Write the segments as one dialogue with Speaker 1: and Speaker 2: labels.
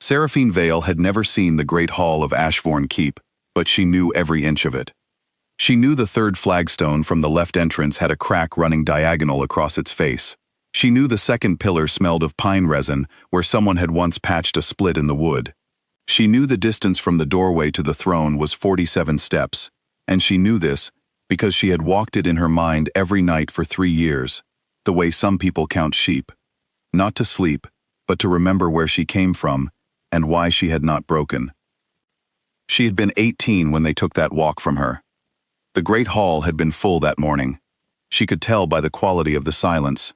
Speaker 1: Seraphine Vale had never seen the great hall of Ashvorne Keep, but she knew every inch of it. She knew the third flagstone from the left entrance had a crack running diagonal across its face. She knew the second pillar smelled of pine resin where someone had once patched a split in the wood. She knew the distance from the doorway to the throne was 47 steps, and she knew this because she had walked it in her mind every night for 3 years, the way some people count sheep. Not to sleep, but to remember where she came from and why she had not broken. She had been 18 when they took that walk from her. The great hall had been full that morning. She could tell by the quality of the silence,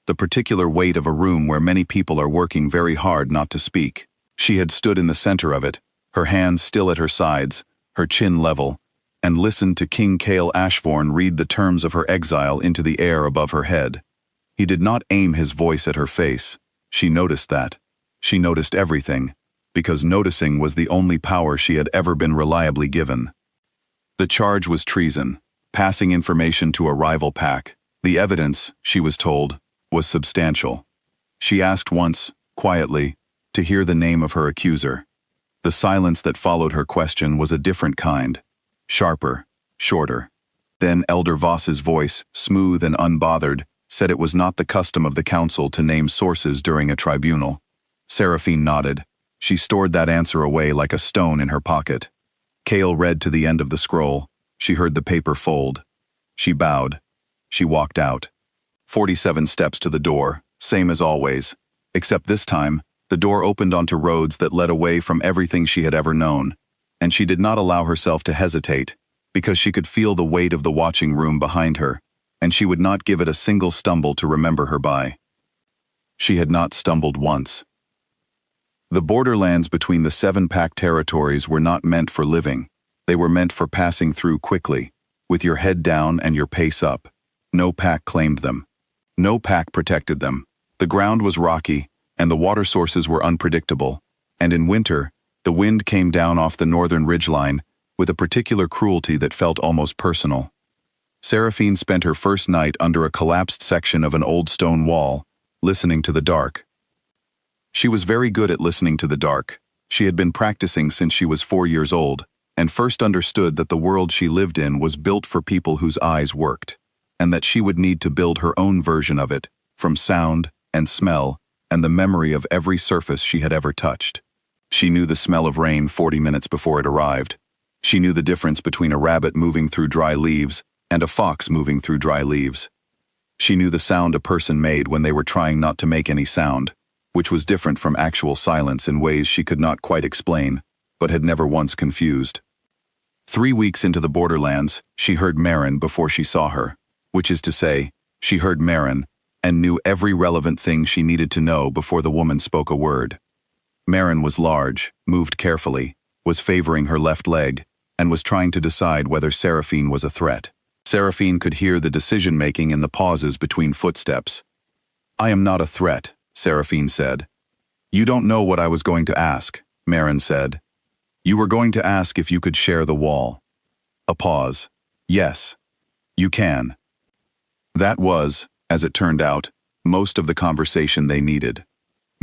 Speaker 1: the particular weight of a room where many people are working very hard not to speak. She had stood in the center of it, her hands still at her sides, her chin level, and listened to King Cael Ashvorne read the terms of her exile into the air above her head. He did not aim his voice at her face. She noticed that. She noticed everything, because noticing was the only power she had ever been reliably given. The charge was treason, passing information to a rival pack. The evidence, she was told, was substantial. She asked once, quietly, to hear the name of her accuser. The silence that followed her question was a different kind, sharper, shorter. Then Elder Voss's voice, smooth and unbothered, said it was not the custom of the council to name sources during a tribunal. Seraphine nodded. She stored that answer away like a stone in her pocket. Cael read to the end of the scroll. She heard the paper fold. She bowed. She walked out. 47 steps to the door, same as always, except this time, the door opened onto roads that led away from everything she had ever known, and she did not allow herself to hesitate, because she could feel the weight of the watching room behind her, and she would not give it a single stumble to remember her by. She had not stumbled once. The borderlands between the 7 pack territories were not meant for living. They were meant for passing through quickly, with your head down and your pace up. No pack claimed them. No pack protected them. The ground was rocky, and the water sources were unpredictable, and in winter, the wind came down off the northern ridgeline with a particular cruelty that felt almost personal. Seraphine spent her first night under a collapsed section of an old stone wall, listening to the dark. She was very good at listening to the dark. She had been practicing since she was 4 years old, and first understood that the world she lived in was built for people whose eyes worked, and that she would need to build her own version of it, from sound and smell and the memory of every surface she had ever touched. She knew the smell of rain 40 minutes before it arrived. She knew the difference between a rabbit moving through dry leaves and a fox moving through dry leaves. She knew the sound a person made when they were trying not to make any sound, which was different from actual silence in ways she could not quite explain, but had never once confused. 3 weeks into the borderlands, she heard Merrin before she saw her, which is to say, she heard Merrin and knew every relevant thing she needed to know before the woman spoke a word. Merrin was large, moved carefully, was favoring her left leg, and was trying to decide whether Seraphine was a threat. Seraphine could hear the decision-making in the pauses between footsteps. "I am not a threat," Seraphine said. "You don't know what I was going to ask," Merrin said. "You were going to ask if you could share the wall." A pause. "Yes. You can." That was, as it turned out, most of the conversation they needed.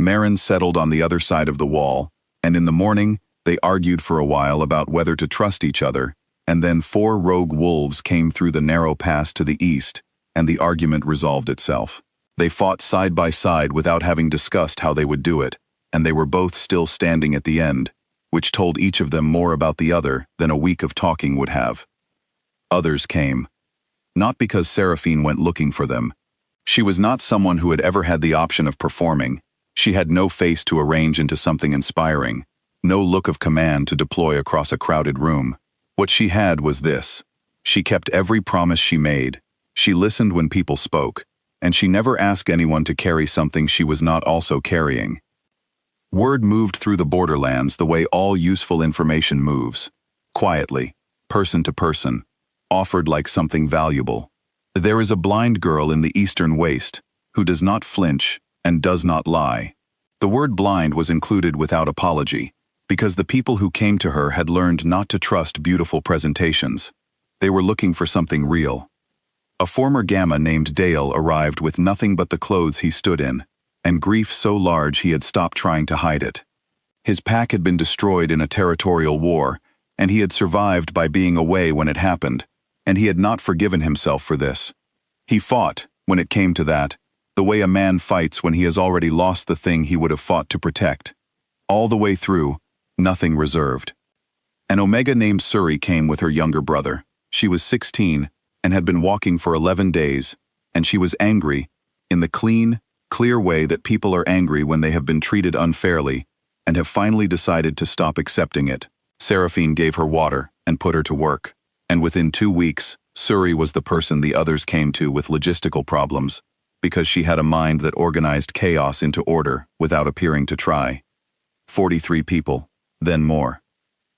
Speaker 1: Merrin settled on the other side of the wall, and in the morning, they argued for a while about whether to trust each other, and then 4 rogue wolves came through the narrow pass to the east, and the argument resolved itself. They fought side by side without having discussed how they would do it, and they were both still standing at the end, which told each of them more about the other than a week of talking would have. Others came. Not because Seraphine went looking for them. She was not someone who had ever had the option of performing. She had no face to arrange into something inspiring, no look of command to deploy across a crowded room. What she had was this. She kept every promise she made. She listened when people spoke, and she never asked anyone to carry something she was not also carrying. Word moved through the borderlands the way all useful information moves, quietly, person to person, offered like something valuable. There is a blind girl in the eastern waste who does not flinch and does not lie. The word blind was included without apology, because the people who came to her had learned not to trust beautiful presentations. They were looking for something real. A former Gamma named Dale arrived with nothing but the clothes he stood in, and grief so large he had stopped trying to hide it. His pack had been destroyed in a territorial war, and he had survived by being away when it happened, and he had not forgiven himself for this. He fought, when it came to that, the way a man fights when he has already lost the thing he would have fought to protect. All the way through, nothing reserved. An Omega named Suri came with her younger brother. She was 16 and had been walking for 11 days, and she was angry, in the clean, clear way that people are angry when they have been treated unfairly, and have finally decided to stop accepting it. Seraphine gave her water and put her to work, and within 2 weeks, Suri was the person the others came to with logistical problems, because she had a mind that organized chaos into order without appearing to try. 43 people, then more.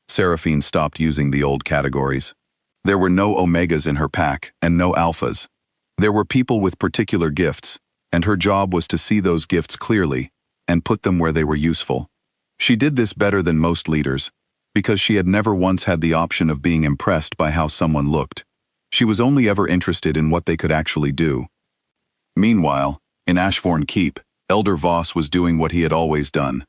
Speaker 1: Seraphine stopped using the old categories. There were no Omegas in her pack and no Alphas. There were people with particular gifts, and her job was to see those gifts clearly and put them where they were useful. She did this better than most leaders, because she had never once had the option of being impressed by how someone looked. She was only ever interested in what they could actually do. Meanwhile, in Ashvorne Keep, Elder Voss was doing what he had always done.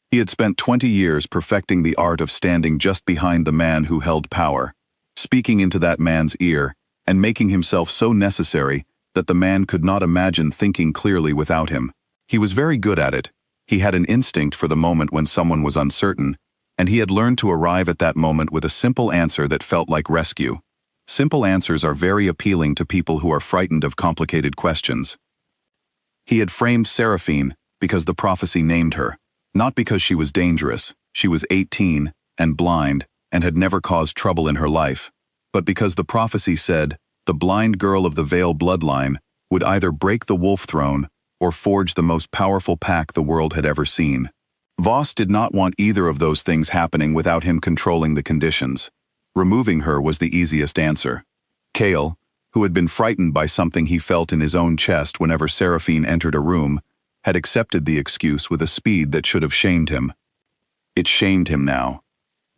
Speaker 1: He had spent 20 years perfecting the art of standing just behind the man who held power, speaking into that man's ear, and making himself so necessary that the man could not imagine thinking clearly without him. He was very good at it. He had an instinct for the moment when someone was uncertain, and he had learned to arrive at that moment with a simple answer that felt like rescue. Simple answers are very appealing to people who are frightened of complicated questions. He had framed Seraphine because the prophecy named her, not because she was dangerous. She was 18 and blind and had never caused trouble in her life, but because the prophecy said the blind girl of the Vale bloodline would either break the wolf throne or forge the most powerful pack the world had ever seen. Voss did not want either of those things happening without him controlling the conditions. Removing her was the easiest answer. Cael, who had been frightened by something he felt in his own chest whenever Seraphine entered a room, had accepted the excuse with a speed that should have shamed him. It shamed him now.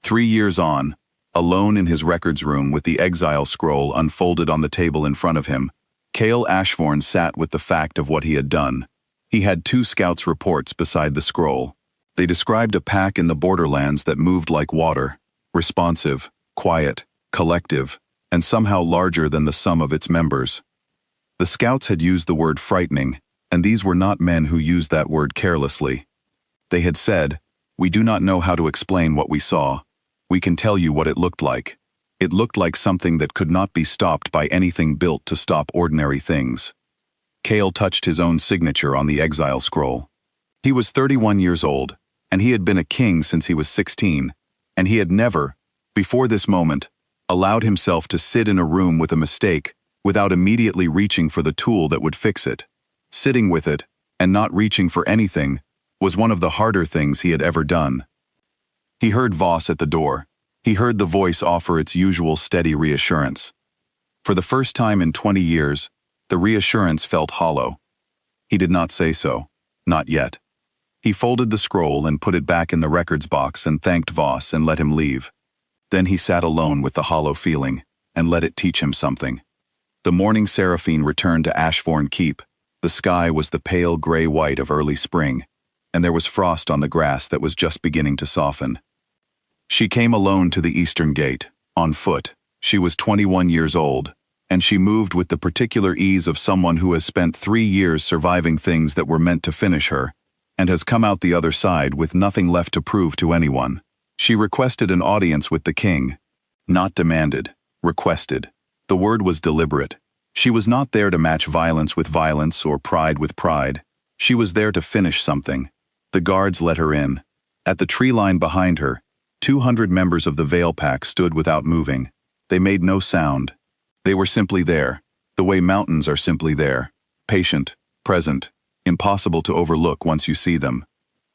Speaker 1: 3 years on, alone in his records room with the exile scroll unfolded on the table in front of him, Cael Ashvorne sat with the fact of what he had done. He had 2 scouts' reports beside the scroll. They described a pack in the borderlands that moved like water, responsive, quiet, collective, and somehow larger than the sum of its members. The scouts had used the word frightening, and these were not men who used that word carelessly. They had said, "We do not know how to explain what we saw. We can tell you what it looked like. It looked like something that could not be stopped by anything built to stop ordinary things." Cael touched his own signature on the exile scroll. He was 31 years old, and he had been a king since he was 16, and he had never, before this moment, allowed himself to sit in a room with a mistake without immediately reaching for the tool that would fix it. Sitting with it, and not reaching for anything, was one of the harder things he had ever done. He heard Voss at the door. He heard the voice offer its usual steady reassurance. For the first time in 20 years, the reassurance felt hollow. He did not say so. Not yet. He folded the scroll and put it back in the records box and thanked Voss and let him leave. Then he sat alone with the hollow feeling and let it teach him something. The morning Seraphine returned to Ashvorne Keep. The sky was the pale gray-white of early spring, and there was frost on the grass that was just beginning to soften. She came alone to the eastern gate, on foot. She was 21 years old, and she moved with the particular ease of someone who has spent 3 years surviving things that were meant to finish her, and has come out the other side with nothing left to prove to anyone. She requested an audience with the king. Not demanded, requested. The word was deliberate. She was not there to match violence with violence or pride with pride. She was there to finish something. The guards let her in. At the tree line behind her, 200 members of the Vale Pack stood without moving. They made no sound. They were simply there, the way mountains are simply there, patient, present, impossible to overlook once you see them.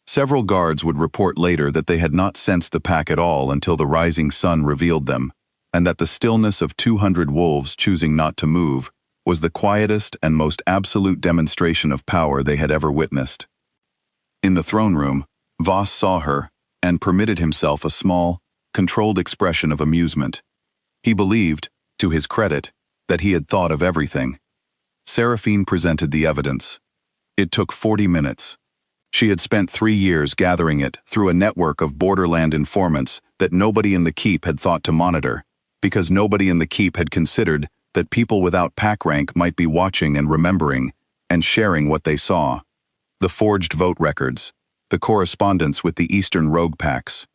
Speaker 1: Several guards would report later that they had not sensed the pack at all until the rising sun revealed them, and that the stillness of 200 wolves choosing not to move was the quietest and most absolute demonstration of power they had ever witnessed. In the throne room, Voss saw her and permitted himself a small, controlled expression of amusement. He believed, to his credit, that he had thought of everything. Seraphine presented the evidence. It took 40 minutes. She had spent 3 years gathering it through a network of borderland informants that nobody in the keep had thought to monitor, because nobody in the keep had considered that people without pack rank might be watching and remembering and sharing what they saw. The forged vote records, the correspondence with the Eastern rogue packs,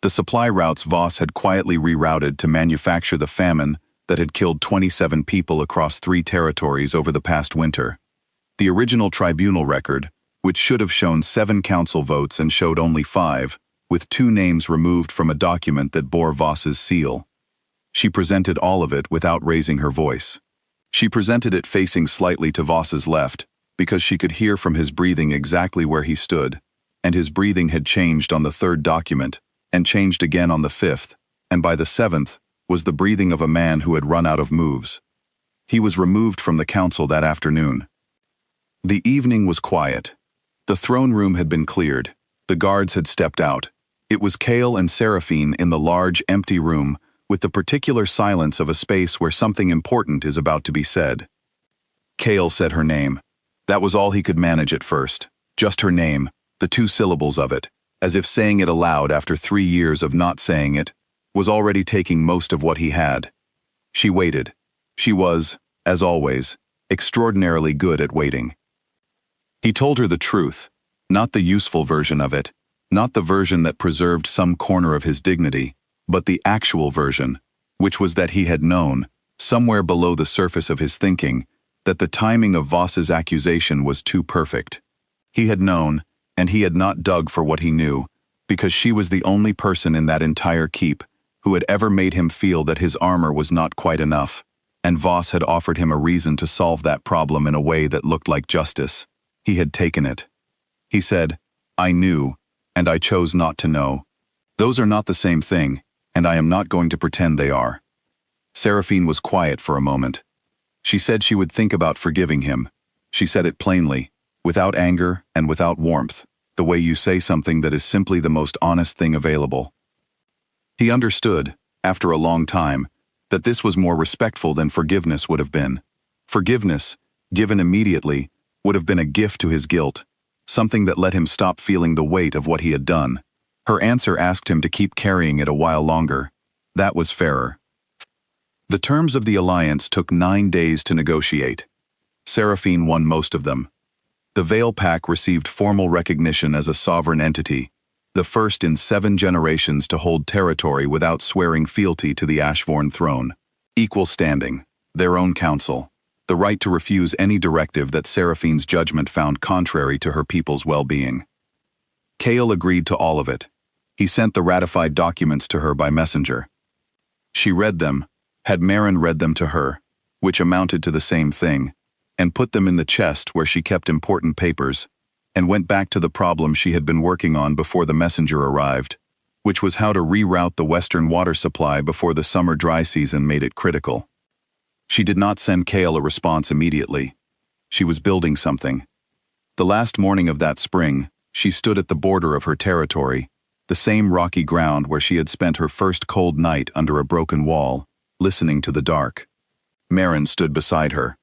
Speaker 1: the supply routes Voss had quietly rerouted to manufacture the famine that had killed 27 people across 3 territories over the past winter. The original tribunal record, which should have shown 7 council votes and showed only 5, with 2 names removed from a document that bore Voss's seal. She presented all of it without raising her voice. She presented it facing slightly to Voss's left, because she could hear from his breathing exactly where he stood, and his breathing had changed on the 3rd document, and changed again on the 5th, and by the 7th was the breathing of a man who had run out of moves. He was removed from the council that afternoon. The evening was quiet. The throne room had been cleared. The guards had stepped out. It was Cael and Seraphine in the large, empty room, with the particular silence of a space where something important is about to be said. Cael said her name. That was all he could manage at first. Just her name, the 2 syllables of it, as if saying it aloud after 3 years of not saying it, was already taking most of what he had. She waited. She was, as always, extraordinarily good at waiting. He told her the truth, not the useful version of it, not the version that preserved some corner of his dignity, but the actual version, which was that he had known, somewhere below the surface of his thinking, that the timing of Voss's accusation was too perfect. He had known, and he had not dug for what he knew, because she was the only person in that entire keep who had ever made him feel that his armor was not quite enough, and Voss had offered him a reason to solve that problem in a way that looked like justice. He had taken it. He said, "I knew, and I chose not to know. Those are not the same thing, and I am not going to pretend they are." Seraphine was quiet for a moment. She said she would think about forgiving him. She said it plainly, without anger and without warmth, the way you say something that is simply the most honest thing available. He understood, after a long time, that this was more respectful than forgiveness would have been. Forgiveness, given immediately, would have been a gift to his guilt, something that let him stop feeling the weight of what he had done. Her answer asked him to keep carrying it a while longer. That was fairer. The terms of the alliance took 9 days to negotiate. Seraphine won most of them. The Vale Pack received formal recognition as a sovereign entity, the first in 7 generations to hold territory without swearing fealty to the Ashvorne throne. Equal standing, their own council, the right to refuse any directive that Seraphine's judgment found contrary to her people's well-being. Cael agreed to all of it. He sent the ratified documents to her by messenger. She read them, had Merrin read them to her, which amounted to the same thing, and put them in the chest where she kept important papers, and went back to the problem she had been working on before the messenger arrived, which was how to reroute the western water supply before the summer dry season made it critical. She did not send Cael a response immediately. She was building something. The last morning of that spring, she stood at the border of her territory, the same rocky ground where she had spent her first cold night under a broken wall, listening to the dark. Merrin stood beside her.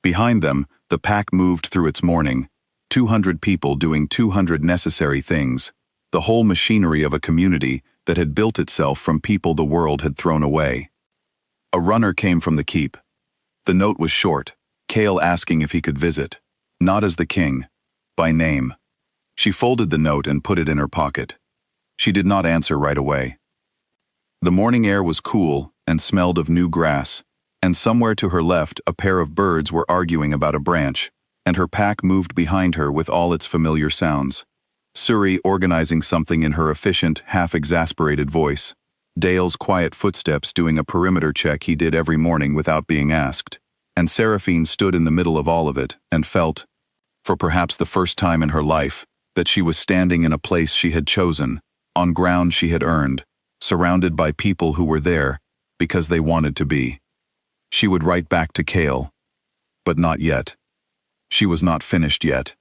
Speaker 1: Behind them, the pack moved through its mourning, 200 people doing 200 necessary things, the whole machinery of a community that had built itself from people the world had thrown away. A runner came from the keep. The note was short, Cael asking if he could visit, not as the king, by name. She folded the note and put it in her pocket. She did not answer right away. The morning air was cool and smelled of new grass, and somewhere to her left a pair of birds were arguing about a branch, and her pack moved behind her with all its familiar sounds. Suri organizing something in her efficient, half-exasperated voice. Dale's quiet footsteps doing a perimeter check he did every morning without being asked, and Seraphine stood in the middle of all of it and felt, for perhaps the first time in her life, that she was standing in a place she had chosen, on ground she had earned, surrounded by people who were there because they wanted to be. She would write back to Cael, but not yet. She was not finished yet.